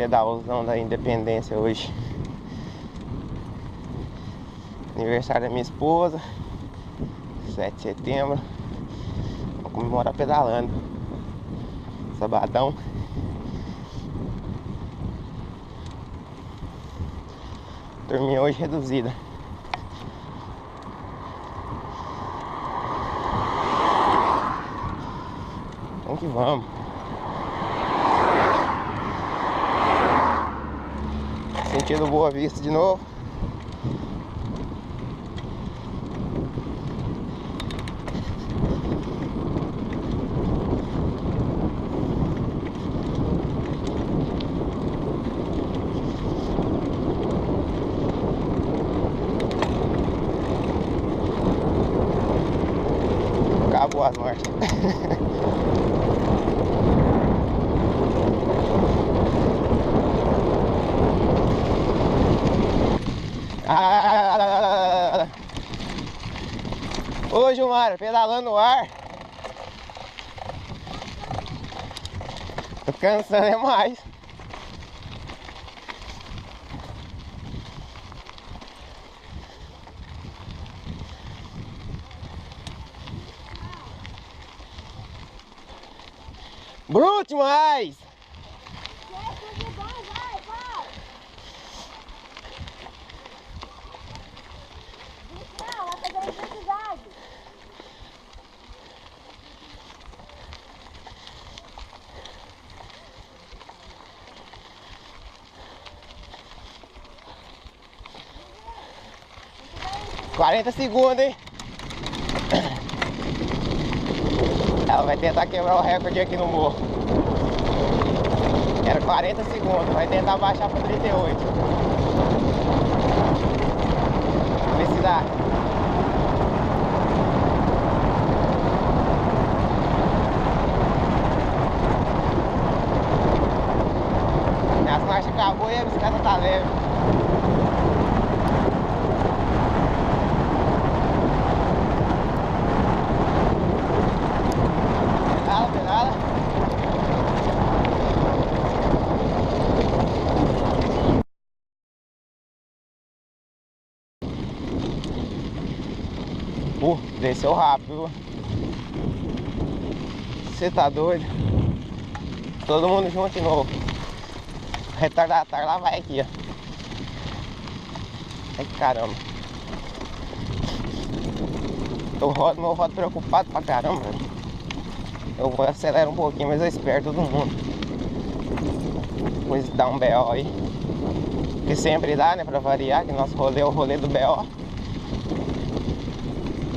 pedalzão da independência hoje. Aniversário da minha esposa, 7 de setembro. Vamos comemorar pedalando. Sabadão. Turminha hoje reduzida. Vamos que vamos. Sentido Boa Vista de novo. Acabou as marchas. Ô Gilmar, pedalando no ar. Tô cansando demais. Bruto demais! Quarenta segundos, hein? Ela vai tentar quebrar o recorde aqui no morro. Era 40 segundos, vai tentar baixar para 38. Vamos ver se dá. As marchas acabou e a bicicleta tá leve. Pedala. Desceu rápido. Você tá doido? Todo mundo junto de novo. Retardatário lá vai aqui, ó. Ai caramba. Meu rodo preocupado pra caramba, velho. Eu vou acelerar um pouquinho, mas eu espero todo mundo. Depois dá um BO aí. Que sempre dá, né? Pra variar, que nosso rolê é o rolê do BO.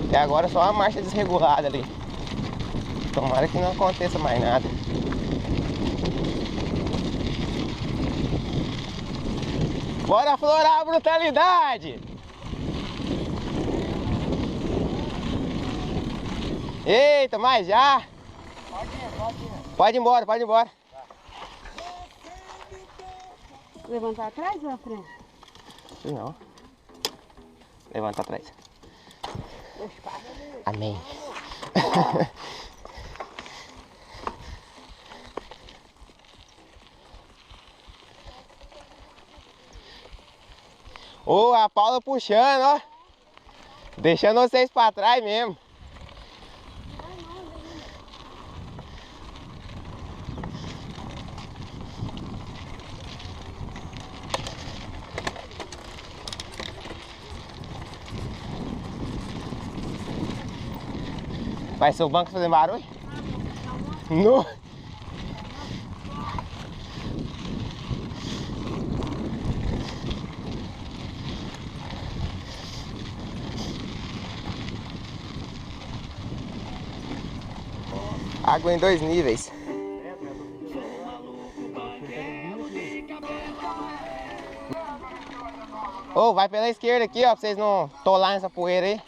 Até agora só uma marcha desregulada ali. Tomara que não aconteça mais nada. Bora aflorar a brutalidade! Eita, mas já! Pode ir embora, pode ir embora. Levantar atrás ou na frente? Não. Levanta atrás. Amém. Ô, a Paula puxando, ó. Deixando vocês pra trás mesmo. Vai ser o banco fazendo barulho? No. Água em 2 níveis. Ô, vai pela esquerda aqui, ó, pra vocês não tolar nessa poeira aí.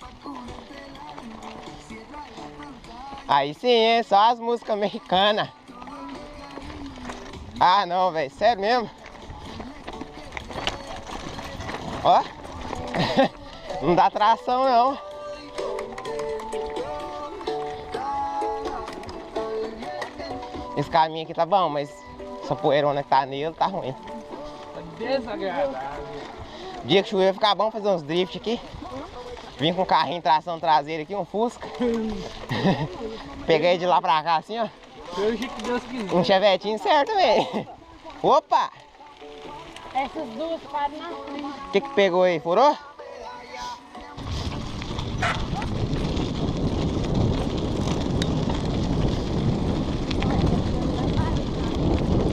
Aí sim, hein? Só as músicas americanas. Ah, não, velho. Sério mesmo? Ó. Não dá tração, não. Esse caminho aqui tá bom, mas Essa poeirona que tá nele tá ruim. Tá desagradável. Dia que chover vai ficar bom fazer uns drift aqui. Vim com um carrinho tração traseira aqui, um Fusca. Peguei de lá pra cá assim, ó. Foi o jeito que Deus quiser. Um chevetinho certo também. Opa! Essas duas param na frente. O que pegou aí? Furou?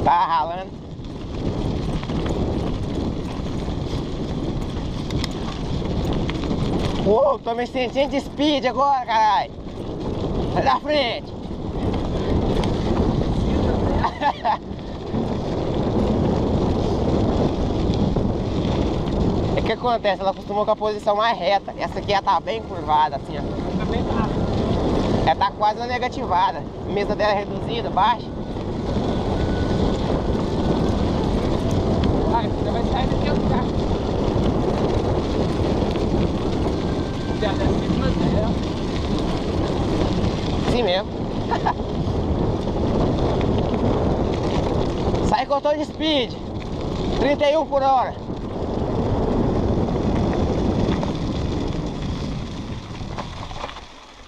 Tá ralando. Uou, tô me sentindo de speed agora, caralho. Sai da frente. É que acontece, ela costuma com a posição mais reta. Essa aqui já tá bem curvada, assim, ó. Tá bem rápido. Ela tá quase na negativada. A mesa dela é reduzida, baixa. Ah, você vai sair daqui do carro. Já desce de madeira. Assim mesmo. Sai com todo de speed. 31 por hora.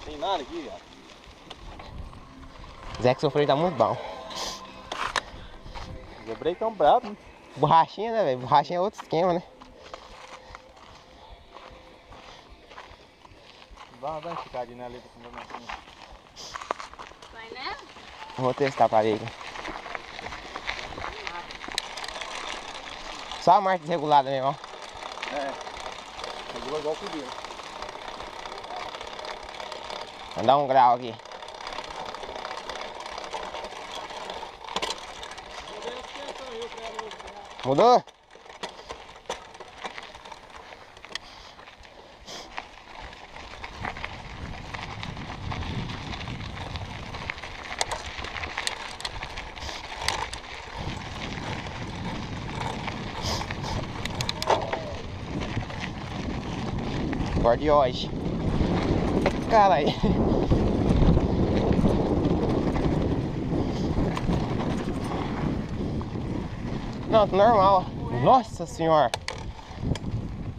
Tem nada aqui, cara. Zé que sofreu tá muito bom. Os break tão bravos, né? Borrachinha, né, velho? Borrachinha é outro esquema, né? Vai ficar ali na letra com a Vai, né? Vou testar pra ver aqui. Só a marcha desregulada mesmo, ó. É. Regula igual o primeiro. Vou dar um grau aqui. Mudou? Cor de hoje. Caralho. Não, tá normal. Nossa senhora.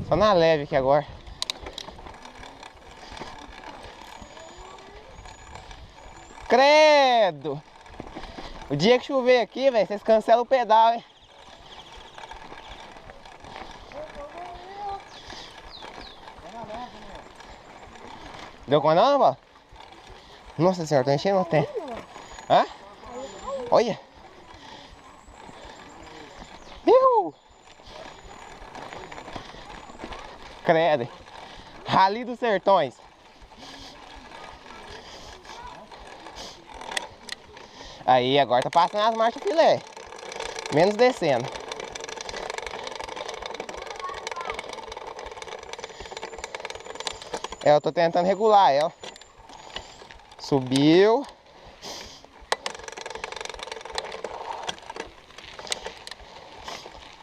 Só na leve aqui agora. Credo! O dia que chover aqui, velho, vocês cancelam o pedal, hein? Deu com não, Val? Nossa senhora, tô enchendo o tempo. Hã? Olha! Credo! Rally dos Sertões. Aí, agora tá passando as marchas filé. Menos descendo. É, eu tô tentando regular ela. Subiu.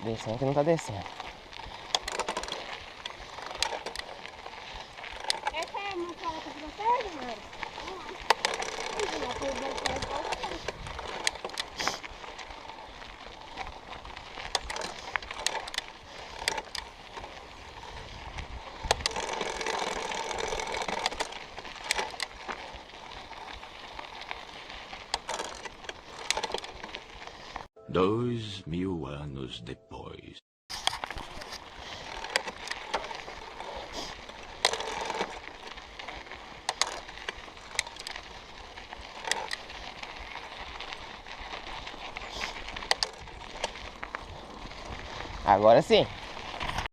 Descendo que não tá descendo. Essa é uma sala pra você, Gilmar? Dois mil anos depois. Agora sim.